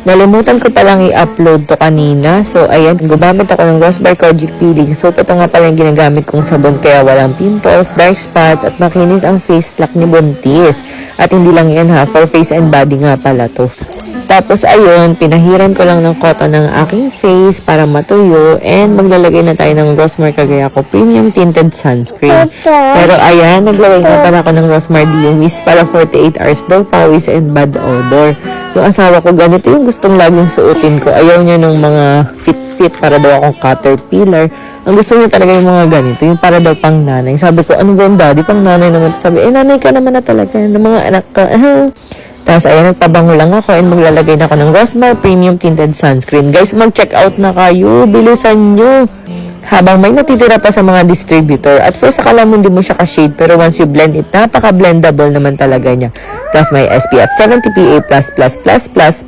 Nalimutan ko palang i-upload to kanina. So, ayan, gumamit ako ng Rose by Kojic Peeling Soap. Ito nga pala yung ginagamit kong sabon kaya walang pimples, dark spots, at makinis ang face lock ni Buntis. At hindi lang yan ha, for face and body nga pala to. Tapos, ayun, pinahiran ko lang ng cotton ng aking face para matuyo. And maglalagay na tayo ng Rosemary Cagayaco Premium Tinted Sunscreen. Pero, ayan, naglagay na pala ako ng Rosemary Mist para 48 hours daw, pawis and bad odor. Yung asawa ko, ganito yung gustong laging suotin ko. Ayaw niya ng mga fit para daw akong caterpillar. Ang gusto niya talaga yung mga ganito, yung para daw pang nanay. Sabi ko, ano ba yung daddy? Pang nanay naman. Sabi, nanay ka naman na talaga. Ng mga anak ka. Tapos, ayan, nagpabango lang ako and maglalagay na ako ng Rosemary Premium Tinted Sunscreen. Guys, mag-check out na kayo. Bilisan nyo. Habang may natitira pa sa mga distributor. At first, akala mo hindi mo siya ka-shade. Pero once you blend it, napaka-blendable naman talaga niya. Plus, may SPF 70 PA++++.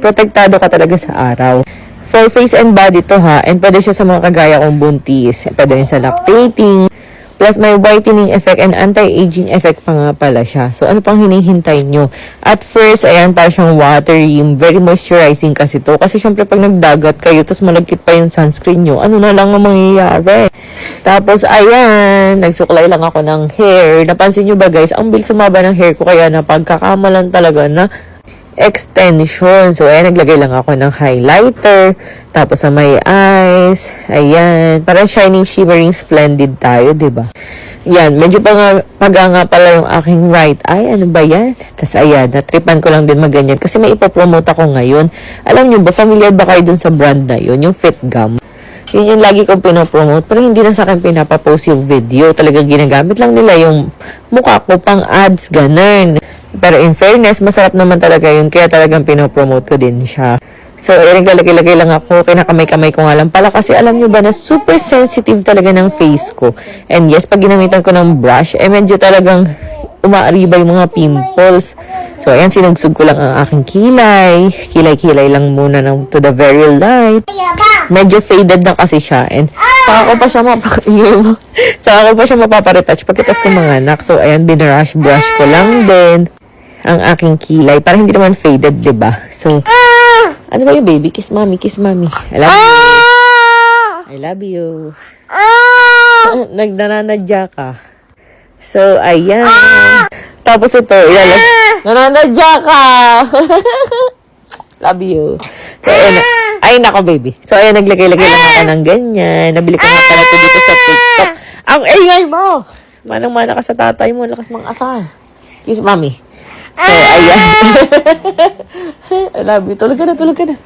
Protektado ka talaga sa araw. For face and body to ha. And pwede siya sa mga kagaya kong buntis. Pwede rin sa lactating. Plus, may whitening effect and anti-aging effect pa nga pala siya. So, ano pang hinihintay nyo? At first, ayan, parang siyang watery, very moisturizing kasi to. Kasi syempre, pag nagdagat kayo, tapos malagkit pa yung sunscreen nyo, ano na lang ang mangyayari? Tapos, ayan, nagsuklay lang ako ng hair. Napansin nyo ba guys, ang bilis sumaba ng hair ko, kaya napagkakamalan talaga na extension. So, ayan, naglagay lang ako ng highlighter. Tapos, sa may eyes. Ayan. Parang shining, shimmering, splendid tayo, diba? Yan. Medyo paganga pala yung aking right eye. Ano ba yan? Tapos, ayan. Natripan ko lang din maganyan. Kasi may ipopromote ako ngayon. Alam nyo ba, familiar ba kayo dun sa brand na yun? Yung Fit Gum. Yun yung lagi kong pinopromote. Pero hindi na sa akin pinapapost yung video. Talagang ginagamit lang nila yung mukha ko pang ads, ganun. Pero in fairness, masarap naman talaga yun. Kaya talagang pinopromote ko din siya. So, naglalagay-lagay lang ako. Kinakamay-kamay ko nga lang pala. Kasi alam nyo ba na super sensitive talaga ng face ko. And yes, pag ginamitan ko ng brush, medyo talagang umaariba yung mga pimples. So, ayan, sinugsug ko lang ang aking kilay. Kilay-kilay lang muna to the very light. Medyo faded na kasi siya. And saka ko pa siya mapaparetouch pagkitas ko mga anak. So, ayan, brush ko lang din ang aking kilay. Para hindi naman faded, diba? So, ano ba yung baby? Kiss mommy, kiss mommy. I love you. I love you. Nagdananadya ka. So, ayan. Tapos ito, nananadya ka. Love you. So, ayan. Ay, nako, baby. So, ayan, naglagay-lagay lang ako ng ganyan. Nabili ko nga pala ito dito sa TikTok. Ang ingay mo! Manang-mana ka sa tatay mo. Lakas mga asal. Kiss, mommy. So, ayan. I love you. Tulog ka na.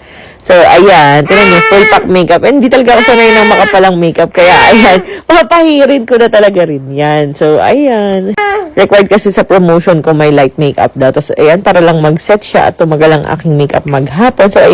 So, ayan. Tingnan niyo, full pack makeup. And hindi talaga ako sanay ng makapalang makeup. Kaya, ayan. Papahirin ko na talaga rin yan. So, ayan. Required kasi sa promotion ko may light makeup daw. Tapos, ayan, para lang mag-set siya at tumagal ang aking makeup maghapon. So, ayan.